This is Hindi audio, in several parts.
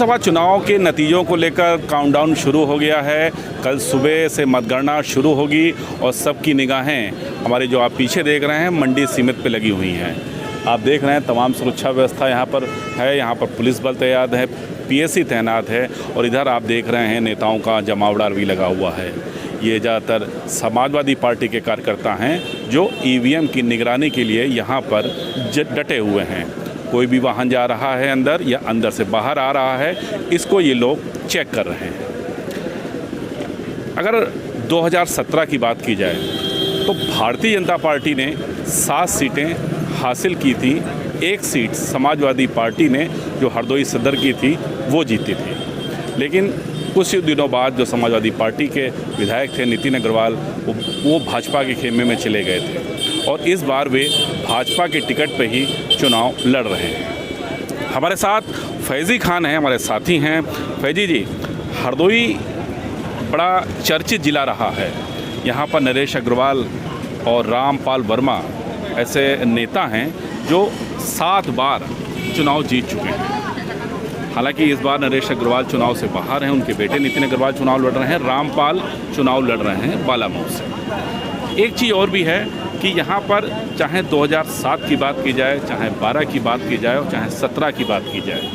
विधानसभा चुनाव के नतीजों को लेकर काउंटडाउन शुरू हो गया है। कल सुबह से मतगणना शुरू होगी और सबकी निगाहें हमारे जो आप पीछे देख रहे हैं मंडी सीमित पे लगी हुई हैं। आप देख रहे हैं तमाम सुरक्षा व्यवस्था यहाँ पर है। यहाँ पर पुलिस बल तैयार है, पीएसी तैनात है और इधर आप देख रहे हैं नेताओं का जमावड़ा भी लगा हुआ है। ये ज़्यादातर समाजवादी पार्टी के कार्यकर्ता हैं जो ईवीएम की निगरानी के लिए यहाँ पर डटे हुए हैं। कोई भी वाहन जा रहा है अंदर या अंदर से बाहर आ रहा है, इसको ये लोग चेक कर रहे हैं। अगर 2017 की बात की जाए तो भारतीय जनता पार्टी ने 7 सीटें हासिल की थी। 1 सीट समाजवादी पार्टी ने जो हरदोई सदर की थी वो जीती थी। लेकिन कुछ दिनों बाद जो समाजवादी पार्टी के विधायक थे नितिन अग्रवाल, वो भाजपा के खेमे में चले गए थे और इस बार वे भाजपा के टिकट पे ही चुनाव लड़ रहे हैं। हमारे साथ फैज़ी खान हैं, हमारे साथी हैं। फैज़ी जी, हरदोई बड़ा चर्चित ज़िला रहा है। यहाँ पर नरेश अग्रवाल और रामपाल वर्मा ऐसे नेता हैं जो 7 बार चुनाव जीत चुके हैं। हालांकि इस बार नरेश अग्रवाल चुनाव से बाहर हैं, उनके बेटे नितिन अग्रवाल चुनाव लड़ रहे हैं, रामपाल चुनाव लड़ रहे हैं बालामऊ से। एक चीज़ और भी है कि यहाँ पर चाहे 2007 की बात की जाए, चाहे 12 की बात की जाए और चाहे 17 की बात की जाए,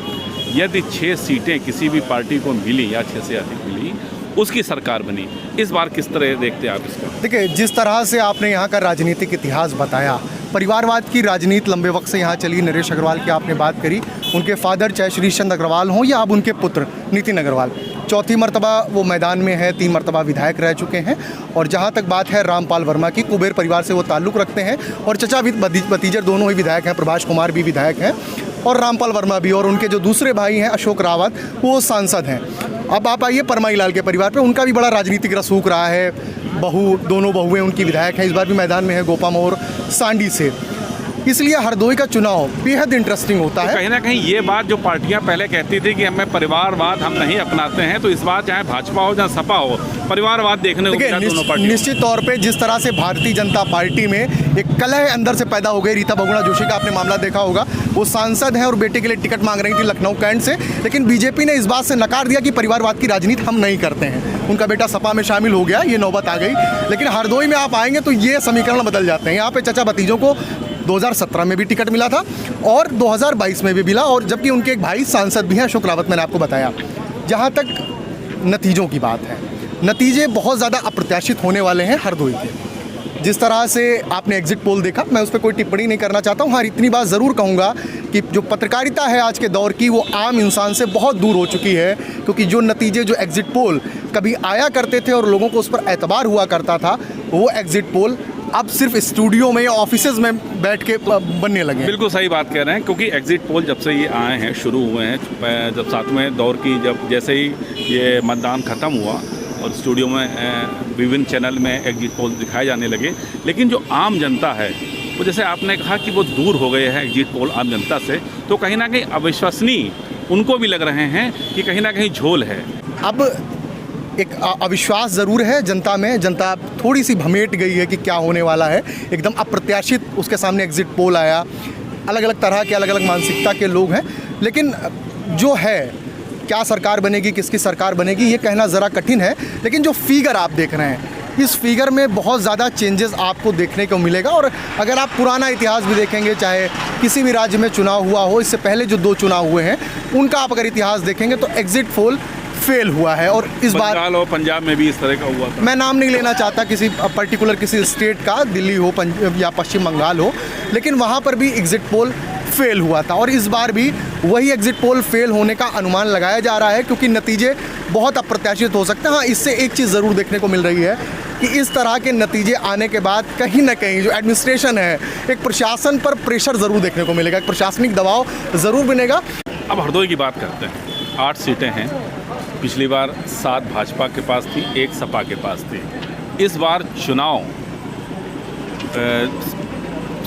यदि 6 सीटें किसी भी पार्टी को मिली या 6 से अधिक मिली, उसकी सरकार बनी। इस बार किस तरह देखते हैं आप इसको? देखिए, जिस तरह से आपने यहाँ का राजनीतिक इतिहास बताया, परिवारवाद की राजनीति लंबे वक्त से यहाँ चली। नरेश अग्रवाल की आपने बात करी, उनके फादर चाहे श्रीश चंद्र अग्रवाल हों या अब उनके पुत्र नितिन अग्रवाल, 4थी मरतबा वो मैदान में है, 3 मरतबा विधायक रह चुके हैं। और जहाँ तक बात है रामपाल वर्मा की, कुबेर परिवार से वो ताल्लुक़ रखते हैं और चचा भतीजे दोनों ही विधायक हैं। प्रभाष कुमार भी विधायक हैं और रामपाल वर्मा भी, और उनके जो दूसरे भाई हैं अशोक रावत, वो सांसद हैं। अब आप आइए परमाई लाल के परिवार पे, उनका भी बड़ा राजनीतिक रसूख रहा है। दोनों बहुएं उनकी विधायक हैं, इस बार भी मैदान में है गोपाम और सांडी से। इसलिए हरदोई का चुनाव बेहद इंटरेस्टिंग होता है। कहीं ना कहीं ये बात जो पार्टियां पहले कहती थी कि हमें परिवारवाद हम नहीं अपनाते हैं, तो इस बार चाहे भाजपा हो चाहे सपा हो, परिवारवाद देखने को मिला दोनों पार्टियों। निश्चित तौर पे जिस तरह से भारतीय जनता पार्टी में एक कलह अंदर से पैदा हो गई। रीता बहुगुणा जोशी का आपने मामला देखा होगा, वो सांसद हैं और बेटे के लिए टिकट मांग रही थी लखनऊ कैंट से, लेकिन बीजेपी ने इस बात से नकार दिया कि परिवारवाद की राजनीति हम नहीं करते हैं। उनका बेटा सपा में शामिल हो गया, ये नौबत आ गई। लेकिन हरदोई में आप आएंगे तो ये समीकरण बदल जाते हैं। यहाँ पे चचा भतीजों को 2017 में भी टिकट मिला था और 2022 में भी मिला, और जबकि उनके एक भाई सांसद भी हैं अशोक रावत, मैंने आपको बताया। जहाँ तक नतीजों की बात है, नतीजे बहुत ज़्यादा अप्रत्याशित होने वाले हैं हरदोई के। जिस तरह से आपने एग्जिट पोल देखा, मैं उस पर कोई टिप्पणी नहीं करना चाहता हूँ। हाँ, इतनी बात ज़रूर कहूँगा कि जो पत्रकारिता है आज के दौर की, वो आम इंसान से बहुत दूर हो चुकी है। क्योंकि जो नतीजे, जो एग्जिट पोल कभी आया करते थे और लोगों को उस पर एतबार हुआ करता था, वो एग्जिट पोल अब सिर्फ स्टूडियो में या ऑफिसेज में बैठ के बनने लगे। बिल्कुल सही बात कह रहे हैं, क्योंकि एग्जिट पोल जब से ये आए हैं, शुरू हुए हैं, जब 7वें दौर की, जब जैसे ही ये मतदान ख़त्म हुआ और स्टूडियो में विभिन्न चैनल में एग्जिट पोल दिखाए जाने लगे, लेकिन जो आम जनता है वो, जैसे आपने कहा कि वो दूर हो गए हैं एग्जिट पोल आम जनता से, तो कहीं ना कहीं अविश्वसनीय उनको भी लग रहे हैं कि कहीं ना कहीं झोल है। अब एक अविश्वास ज़रूर है जनता में। जनता थोड़ी सी भमेट गई है कि क्या होने वाला है। एकदम अप्रत्याशित उसके सामने एग्जिट पोल आया। अलग अलग तरह के, अलग अलग मानसिकता के लोग हैं। लेकिन जो है, क्या सरकार बनेगी, किसकी सरकार बनेगी, ये कहना ज़रा कठिन है। लेकिन जो फिगर आप देख रहे हैं, इस फिगर में बहुत ज़्यादा चेंजेस आपको देखने को मिलेगा। और अगर आप पुराना इतिहास भी देखेंगे, चाहे किसी भी राज्य में चुनाव हुआ हो, इससे पहले जो 2 चुनाव हुए हैं उनका आप अगर इतिहास देखेंगे तो एग्जिट पोल फेल हुआ है। और इस बार बंगाल और पंजाब में भी इस तरह का हुआ था। मैं नाम नहीं लेना चाहता किसी पर्टिकुलर किसी स्टेट का, दिल्ली हो या पश्चिम बंगाल हो, लेकिन वहाँ पर भी एग्जिट पोल फेल हुआ था। और इस बार भी वही एग्जिट पोल फेल होने का अनुमान लगाया जा रहा है, क्योंकि नतीजे बहुत अप्रत्याशित हो सकते हैं। हाँ, इससे एक चीज़ ज़रूर देखने को मिल रही है कि इस तरह के नतीजे आने के बाद कहीं ना कहीं जो एडमिनिस्ट्रेशन है, एक प्रशासन पर प्रेशर ज़रूर देखने को मिलेगा, एक प्रशासनिक दबाव ज़रूर बनेगा। अब हरदोई की बात करते हैं। 8 सीटें हैं। पिछली बार 7 भाजपा के पास थी, 1 सपा के पास थी। इस बार चुनाव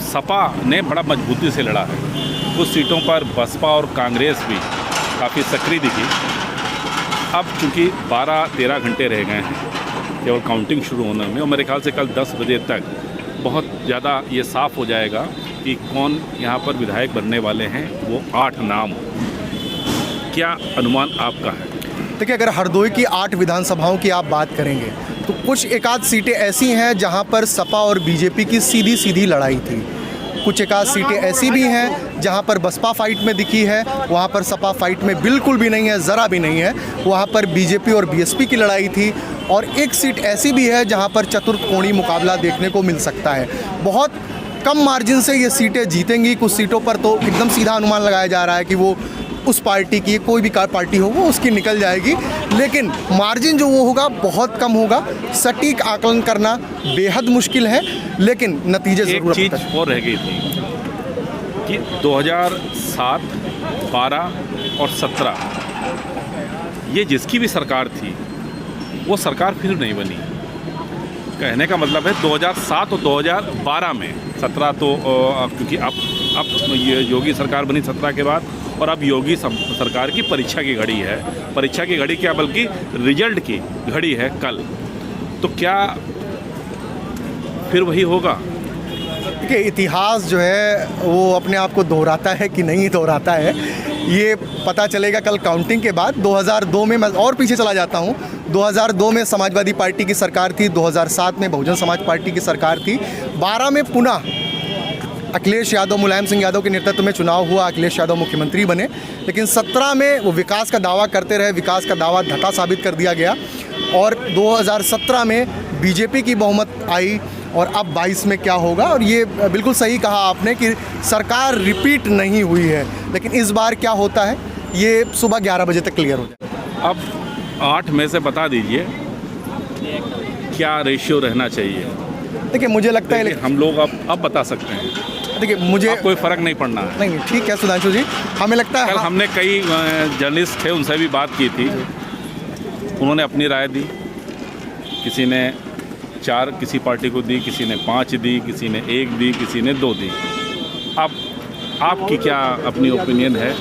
सपा ने बड़ा मजबूती से लड़ा है। कुछ सीटों पर बसपा और कांग्रेस भी काफ़ी सक्रिय दिखी। अब चूँकि 12-13 घंटे रह गए हैं केवल काउंटिंग शुरू होने में, और मेरे ख्याल से कल 10 बजे तक बहुत ज़्यादा ये साफ़ हो जाएगा कि कौन यहाँ पर विधायक बनने वाले हैं। वो 8 नाम क्या अनुमान आपका है? देखिए, अगर हरदोई की 8 विधानसभाओं की आप बात करेंगे तो कुछ एक आध सीटें ऐसी हैं जहां पर सपा और बीजेपी की सीधी सीधी लड़ाई थी। कुछ एक आध सीटें ऐसी भी हैं जहां पर बसपा फाइट में दिखी है, वहां पर सपा फाइट में बिल्कुल भी नहीं है, ज़रा भी नहीं है। वहां पर बीजेपी और बीएसपी की लड़ाई थी। और एक सीट ऐसी भी है जहां पर चतुर्थकोणीय मुकाबला देखने को मिल सकता है। बहुत कम मार्जिन से ये सीटें जीतेंगी। कुछ सीटों पर तो एकदम सीधा अनुमान लगाया जा रहा है कि वो उस पार्टी की, कोई भी पार्टी हो वो उसकी निकल जाएगी, लेकिन मार्जिन जो वो होगा बहुत कम होगा। सटीक आकलन करना बेहद मुश्किल है, लेकिन नतीजे ज़रूर। एक चीज़ और रह गई थी कि 2007, 12 और 17 ये जिसकी भी सरकार थी वो सरकार फिर नहीं बनी। कहने का मतलब है 2007 और 2012 में, 17 तो क्योंकि अब ये योगी सरकार बनी 17 के बाद, और अब योगी सरकार की परीक्षा की घड़ी है। परीक्षा की घड़ी क्या, बल्कि रिजल्ट की घड़ी है कल। तो क्या फिर वही होगा? देखिए, इतिहास जो है वो अपने आप को दोहराता है कि नहीं दोहराता है, ये पता चलेगा कल काउंटिंग के बाद। 2002 में, मैं और पीछे चला जाता हूँ, 2002 में समाजवादी पार्टी की सरकार थी, 2007 में बहुजन समाज पार्टी की सरकार थी, 12 में पुनः अखिलेश यादव, मुलायम सिंह यादव के नेतृत्व में चुनाव हुआ, अखिलेश यादव मुख्यमंत्री बने। लेकिन 17 में वो विकास का दावा करते रहे, विकास का दावा धता साबित कर दिया गया। और 2017 में बीजेपी की बहुमत आई। और अब 22 में क्या होगा? और ये बिल्कुल सही कहा आपने कि सरकार रिपीट नहीं हुई है, लेकिन इस बार क्या होता है ये सुबह 11 बजे तक क्लियर हो जाए। अब 8 में से बता दीजिए क्या रेशियो रहना चाहिए? देखिए, मुझे लगता है हम लोग अब बता सकते हैं। देखिए, मुझे कोई फ़र्क नहीं पड़ना है। नहीं, ठीक है सुधांशु जी, हमें लगता है कल हमने कई जर्नलिस्ट थे, उनसे भी बात की थी, उन्होंने अपनी राय दी। किसी ने 4 किसी पार्टी को दी, किसी ने 5 दी, किसी ने 1 दी, किसी ने 2 दी। अब आपकी क्या अपनी ओपिनियन है,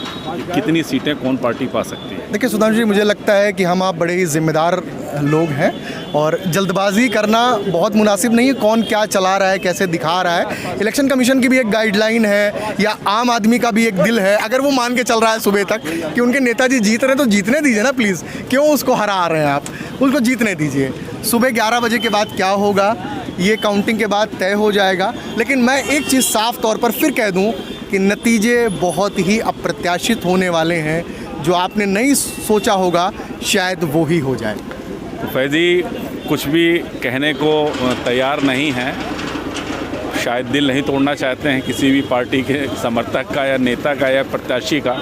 कितनी सीटें कौन पार्टी पा सकती है? देखिए सुधांशु जी, मुझे लगता है कि हम आप बड़े ही जिम्मेदार लोग हैं और जल्दबाजी करना बहुत मुनासिब नहीं है। कौन क्या चला रहा है, कैसे दिखा रहा है, इलेक्शन कमीशन की भी एक गाइडलाइन है या आम आदमी का भी एक दिल है। अगर वो मान के चल रहा है सुबह तक कि उनके नेताजी जीत रहे हैं तो जीतने दीजिए ना प्लीज़। क्यों उसको हरा रहे हैं आप? उसको जीतने दीजिए। सुबह 11 बजे के बाद क्या होगा ये काउंटिंग के बाद तय हो जाएगा। लेकिन मैं एक चीज़ साफ तौर पर फिर कह दूँ कि नतीजे बहुत ही अप्रत्याशित होने वाले हैं। जो आपने नहीं सोचा होगा शायद वो ही हो जाए। तो फैज़ी कुछ भी कहने को तैयार नहीं है, शायद दिल नहीं तोड़ना चाहते हैं किसी भी पार्टी के समर्थक का या नेता का या प्रत्याशी का,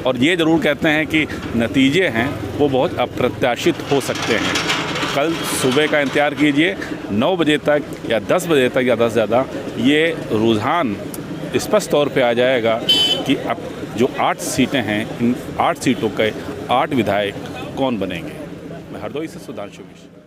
और ये ज़रूर कहते हैं कि नतीजे हैं वो बहुत अप्रत्याशित हो सकते हैं। कल सुबह का इंतज़ार कीजिए, 9 बजे तक या 10 बजे तक ज़्यादा से ज़्यादा ये रुझान स्पष्ट तौर पे आ जाएगा कि अब जो 8 सीटें हैं, इन 8 सीटों के 8 विधायक कौन बनेंगे। मैं हरदोई से सुधांशु मिश्र।